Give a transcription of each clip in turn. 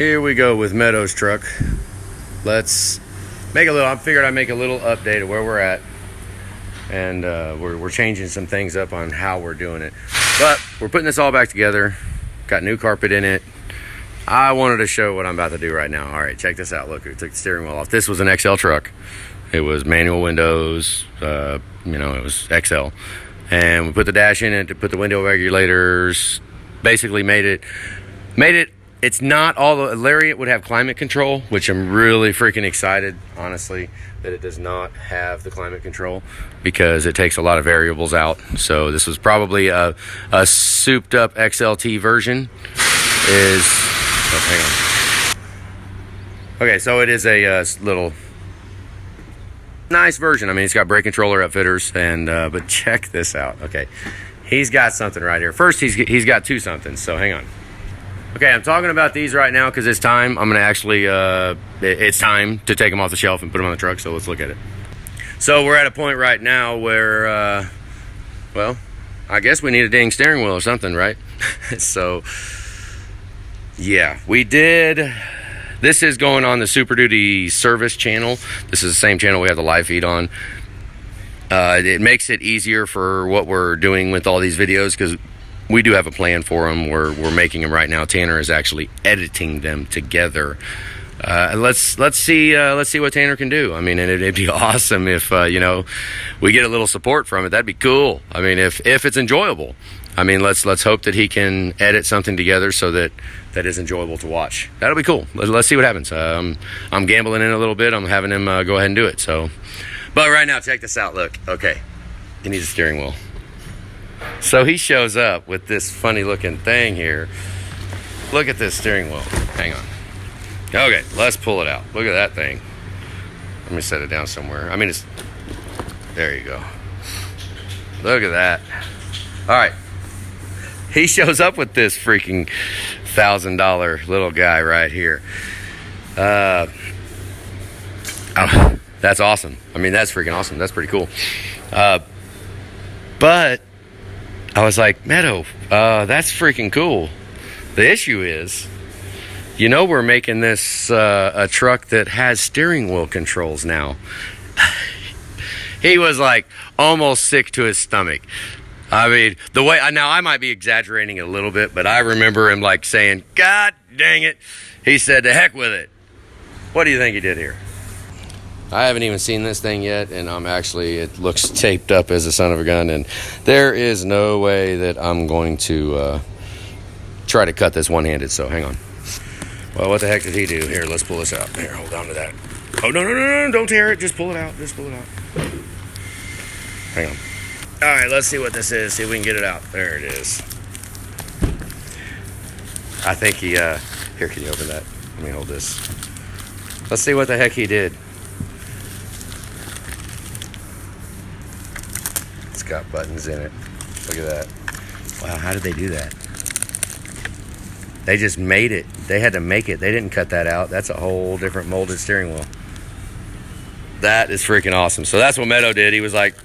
Here we go with Meadows truck. Let's make a little, I figured I'd make a little update of where we're at. And we're changing some things up on how we're doing it. But we're putting this all back together. Got new carpet in it. I wanted to show what I'm about to do right now. All right, check this out. Look, we took the steering wheel off. This was an XL truck. It was manual windows, it was XL. And we put the dash in it to put the window regulators. Basically made it, it's not all the, Lariat would have climate control, which I'm really freaking excited, honestly, that it does not have the climate control because it takes a lot of variables out. So this was probably a souped up XLT version. Hang on. Okay, so it is a little nice version. I mean, it's got brake controller upfitters, and but check this out. Okay, he's got something right here. First, he's got two somethings. So hang on. Okay, I'm talking about these right now because it's time. I'm gonna actually, it's time to take them off the shelf and put them on the truck. So let's look at it. So we're at a point right now where, well, I guess we need a dang steering wheel or something, right? So, yeah, we did. This is going on the Super Duty service channel. This is the same channel we have the live feed on. It makes it easier for what we're doing with all these videos because we do have a plan for them. We're making them right now. Tanner is actually editing them together. Let's see what Tanner can do. I mean, and it'd be awesome if we get a little support from it. That'd be cool. I mean, if it's enjoyable. I mean, let's hope that he can edit something together so that is enjoyable to watch. That'll be cool. Let's see what happens. I'm gambling in a little bit. I'm having him go ahead and do it. So, but right now, check this out. Look, okay, he needs a steering wheel. So he shows up with this funny looking thing here. Look at this steering wheel. Hang on. Okay, let's pull it out. Look at that thing. Let me set it down somewhere. I mean, it's, there you go. Look at that. All right. He shows up with this freaking $1,000 little guy right here. Oh, that's awesome. I mean, that's freaking awesome. That's pretty cool. But I was like, Meadow, that's freaking cool. The issue is, we're making this a truck that has steering wheel controls now. He was like almost sick to his stomach. I mean, the way, now I might be exaggerating a little bit, but I remember him like saying, God dang it. He said, to heck with it. What do you think he did here? I haven't even seen this thing yet, and it looks taped up as a son of a gun, and there is no way that I'm going to try to cut this one-handed, so hang on. Well, what the heck did he do? Here, let's pull this out. Here, hold on to that. Oh, no, don't tear it. Just pull it out. Hang on. All right, let's see what this is. See if we can get it out. There it is. I think he, here, can you open that? Let me hold this. Let's see what the heck he did. It's got buttons in it. Look at that. Wow, how did they do that? They just made it. They had to make it. They didn't cut that out. That's a whole different molded steering wheel. That is freaking awesome. So that's what Meadow did. He was like,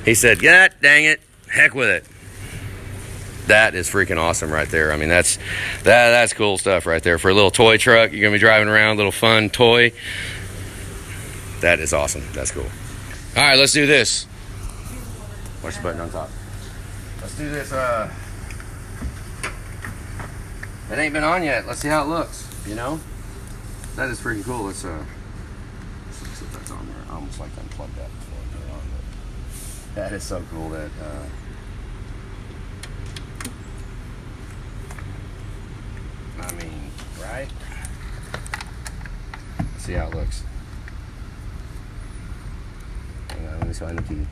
he said, God dang it, heck with it. That is freaking awesome right there. I mean, that's cool stuff right there. For a little toy truck, you're going to be driving around, little fun toy. That is awesome. That's cool. All right, let's do this. Watch the button on top. Let's do this. It ain't been on yet. Let's see how it looks, That is freaking cool. Let's see if that's on there. I almost like to unplug that before I put it on. But that is so cool that, I mean, right? Let's see how it looks. Hang on, let me find the key.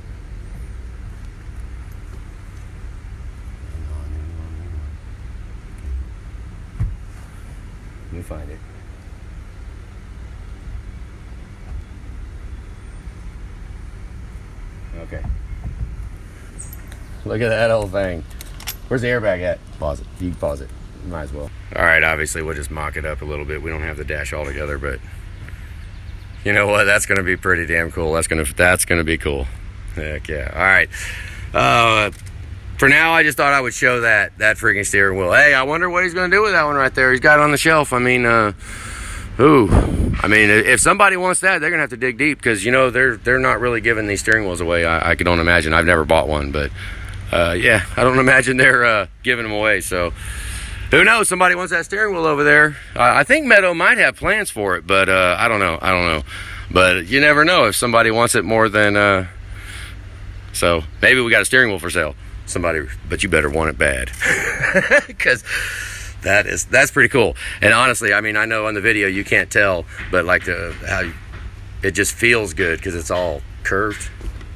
Let me find it. Okay. Look at that old thing. Where's the airbag at? Pause it. You can pause it. You might as well. All right, obviously we'll just mock it up a little bit. We don't have the dash all together, but you know what? That's going to be pretty damn cool. That's going to be cool. Heck yeah. All right. for now, I just thought I would show that freaking steering wheel. Hey, I wonder what he's going to do with that one right there. He's got it on the shelf. I mean, if somebody wants that, they're going to have to dig deep, because, you know, they're not really giving these steering wheels away. I don't imagine. I've never bought one, but, yeah, I don't imagine they're giving them away. So, who knows? Somebody wants that steering wheel over there. I think Meadow might have plans for it, but I don't know. But you never know if somebody wants it more than... So, maybe we got a steering wheel for sale. Somebody, but you better want it bad, because that's pretty cool. And honestly, I mean, I know on the video you can't tell, but like how it just feels good because it's all curved.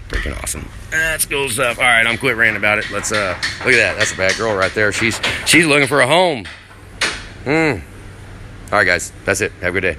Freaking awesome. That's cool stuff. All right, I'm quit ranting about it. Let's look at that. That's a bad girl right there. She's looking for a home. All right, guys, that's it. Have a good day.